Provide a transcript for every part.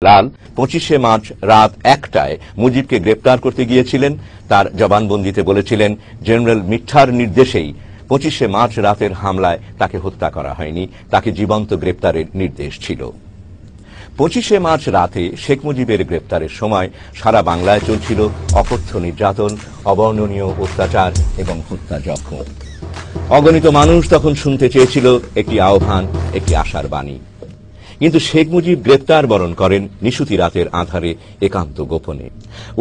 লাল 25শে March রাত 1টায় মুজিবকে গ্রেপ্তার করতে গিয়েছিলেন। তার জবানবন্দিতে বলেছিলেন, জেনারেল মিঠার নির্দেশেই 25শে মার্চ রাতের হামলায় তাকে হত্যা করা হয়নি, তাকে জীবন্ত গ্রেপ্তারের নির্দেশ ছিল। 25শে মার্চ রাতে শেখ মুজিবের গ্রেপ্তারের সময় সারা বাংলায় চলছিল অকথ্য নির্যাতন, অবর্ণনীয় অত্যাচার এবং হত্যাযজ্ঞ। অগণিত মানুষ তখন শুনতে চেয়েছিল একটি আহ্বান, একটি আশার বাণী। কিন্তু শেখ মুজিব গ্রেপ্তার বরণ করেন নিশুতি রাতের আঁধারে, একান্ত গোপনে।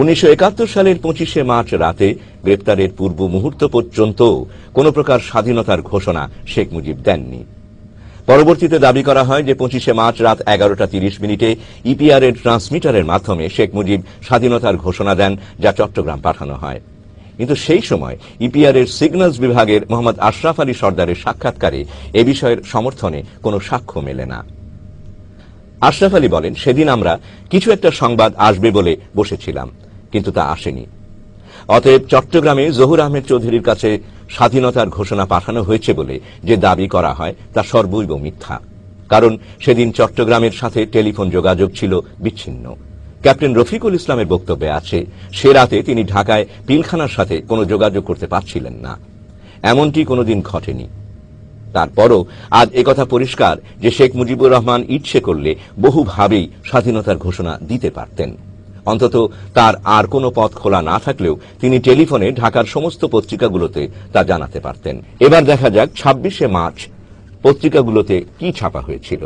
1971 সালের 25শে মার্চ রাতে গ্রেপ্তারের পূর্ব মুহূর্ত পর্যন্ত কোন প্রকার স্বাধীনতার ঘোষণা শেখ মুজিব দেননি। পরবর্তীতে দাবি করা হয় যে 25শে মার্চ রাত 11:30 ইপিআর এর ট্রান্সমিটারের মাধ্যমে শেখ মুজিব স্বাধীনতার ঘোষণা দেন, যা চট্টগ্রাম পাঠানো হয়। কিন্তু সেই সময় ইপিআর এর সিগন্যালস বিভাগের মোহাম্মদ আশরাফ আলী সর্দারের সাক্ষাৎকারে এ বিষয়ের সমর্থনে কোনো সাক্ষ্য মেলে না। আশরাফ আলী বলেন, সেদিন আমরা কিছু একটা সংবাদ আসবে বলে বসেছিলাম, কিন্তু তা আসেনি। অতএব চট্টগ্রামে জহুর আহমেদ চৌধুরীর কাছে স্বাধীনতার ঘোষণা পাঠানো হয়েছে বলে যে দাবি করা হয় তা সর্বৈব মিথ্যা। কারণ সেদিন চট্টগ্রামের সাথে টেলিফোন যোগাযোগ ছিল বিচ্ছিন্ন। ক্যাপ্টেন রফিকুল ইসলামের বক্তব্যে আছে, সে রাতে তিনি ঢাকায় পিলখানার সাথে কোনো যোগাযোগ করতে পারছিলেন না। এমনটি কোনোদিন ঘটেনি। তারপরও আজ একথা পরিষ্কার যে শেখ মুজিবুর রহমান ইচ্ছে করলে বহুভাবেই স্বাধীনতার ঘোষণা দিতে পারতেন। অন্তত তার আর কোনো পথ খোলা না থাকলেও তিনি টেলিফোনে ঢাকার সমস্ত পত্রিকাগুলোতে তা জানাতে পারতেন। এবার দেখা যাক 26শে মার্চ পত্রিকাগুলোতে কি ছাপা হয়েছিল।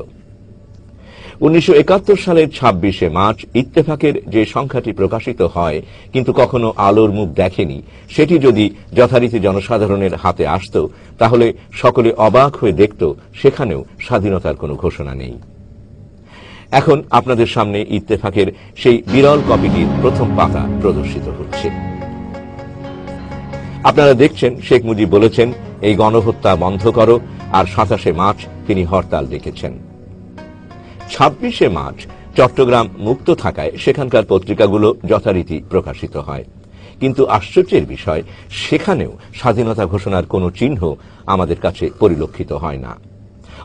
1971 সালের 26শে মার্চ ইত্তেফাকের যে সংখ্যাটি প্রকাশিত হয় কিন্তু কখনো আলোর মুখ দেখেনি, সেটি যদি যথারীতি জনসাধারণের হাতে আসত, তাহলে সকলে অবাক হয়ে দেখত সেখানেও স্বাধীনতার কোনো ঘোষণা নেই। এখন আপনাদের সামনে ইত্তেফাকের সেই বিরল কপিটির প্রথম পাতা প্রদর্শিত হচ্ছে। আপনারা দেখছেন, শেখ মুজিব বলেছেন, এই গণহত্যা বন্ধ করো, আর 27শে মার্চ তিনি হরতাল ডেকেছেন। 26শে মার্চ চট্টগ্রাম মুক্ত থাকায় সেখানকার পত্রিকাগুলো যথারীতি প্রকাশিত হয়, কিন্তু আশ্চর্যের বিষয়, সেখানেও স্বাধীনতা ঘোষণার কোনো চিহ্ন আমাদের কাছে পরিলক্ষিত হয় না।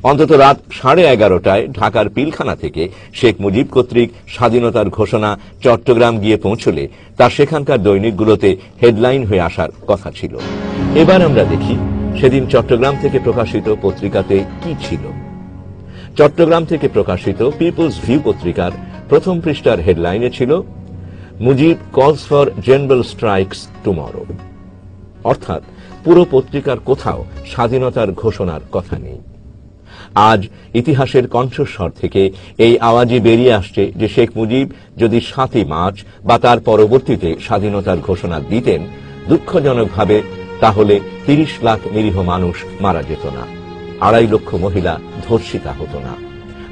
অন্তত রাত 11:30টায় ঢাকার পিলখানা থেকে শেখ মুজিব কর্তৃক স্বাধীনতার ঘোষণা চট্টগ্রাম গিয়ে পৌঁছলে তা সেখানকার দৈনিকগুলোতে হেডলাইন হয়ে আসার কথা ছিল। এবার আমরা দেখি সেদিন চট্টগ্রাম থেকে প্রকাশিত পত্রিকাতে কি ছিল। চট্টগ্রাম থেকে প্রকাশিত পিপলস ভিউ পত্রিকার প্রথম পৃষ্ঠার হেডলাইনে ছিল, মুজিব কলস ফর জেনারেল স্ট্রাইকস টুমরো। অর্থাৎ পুরো পত্রিকার কোথাও স্বাধীনতার ঘোষণার কথা নেই। আজ ইতিহাসের কণ্ঠস্বর থেকে এই আওয়াজই বেরিয়ে আসছে যে শেখ মুজিব যদি 7ই মার্চ বা তার পরবর্তীতে স্বাধীনতার ঘোষণা দিতেন, দুঃখজনকভাবে তাহলে 30 লাখ নিরীহ মানুষ মারা যেত না, 2.5 লক্ষ মহিলা ধর্ষিতা হতো না,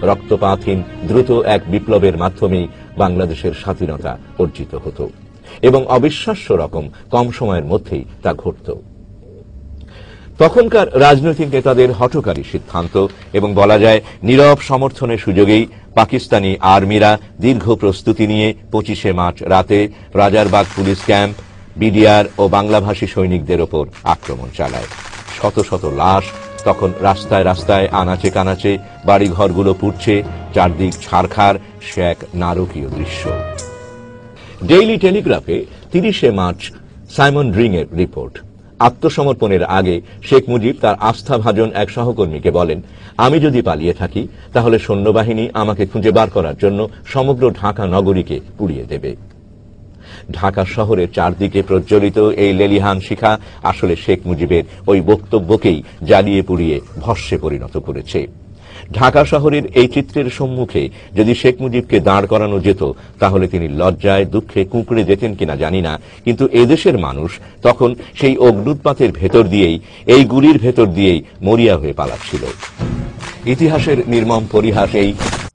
রক্তপাতহীন দ্রুত এক বিপ্লবের মাধ্যমেই বাংলাদেশের স্বাধীনতা অর্জিত হতো এবং অবিশ্বাস্য রকম কম সময়ের মধ্যেই তা ঘটত। তখনকার রাজনৈতিক নেতাদের হঠকারী সিদ্ধান্ত এবং বলা যায় নীরব সমর্থনের সুযোগেই পাকিস্তানি আর্মিরা দীর্ঘ প্রস্তুতি নিয়ে 25শে মার্চ রাতে রাজারবাগ পুলিশ ক্যাম্প, বিডিআর ও বাংলাভাষী সৈনিকদের ওপর আক্রমণ চালায়। শত শত লাশ তখন রাস্তায় রাস্তায়, আনাচে কানাচে, বাড়িঘরগুলো পুড়ছে, চারদিক ছারখার, সে এক নারকীয় দৃশ্য। ডেইলি টেলিগ্রাফে 30শে মার্চ সাইমন রিং এর রিপোর্ট। আত্মসমর্পণের আগে শেখ মুজিব তার আস্থাভাজন এক সহকর্মীকে বলেন, আমি যদি পালিয়ে থাকি তাহলে সৈন্যবাহিনী আমাকে খুঁজে বার করার জন্য সমগ্র ঢাকা নগরীকে পুড়িয়ে দেবে। ঢাকা শহরের চারদিকে প্রজ্বলিত এই লেলিহান শিখা আসলে শেখ মুজিবের ওই বক্তব্যকেই জ্বালিয়ে পুড়িয়ে ভস্মে পরিণত করেছে। ঢাকা শহরের এই চিত্রের সম্মুখে যদি শেখ মুজিবকে দাঁড় করানো যেত, তাহলে তিনি লজ্জায় দুঃখে কুঁকড়ে যেতেন কিনা জানি না, কিন্তু এদেশের মানুষ তখন সেই অগ্ন্যুৎপাতের ভেতর দিয়েই, এই গুলির ভেতর দিয়েই মরিয়া হয়ে পালাচ্ছিল। ইতিহাসের নির্মম পরিহাস এই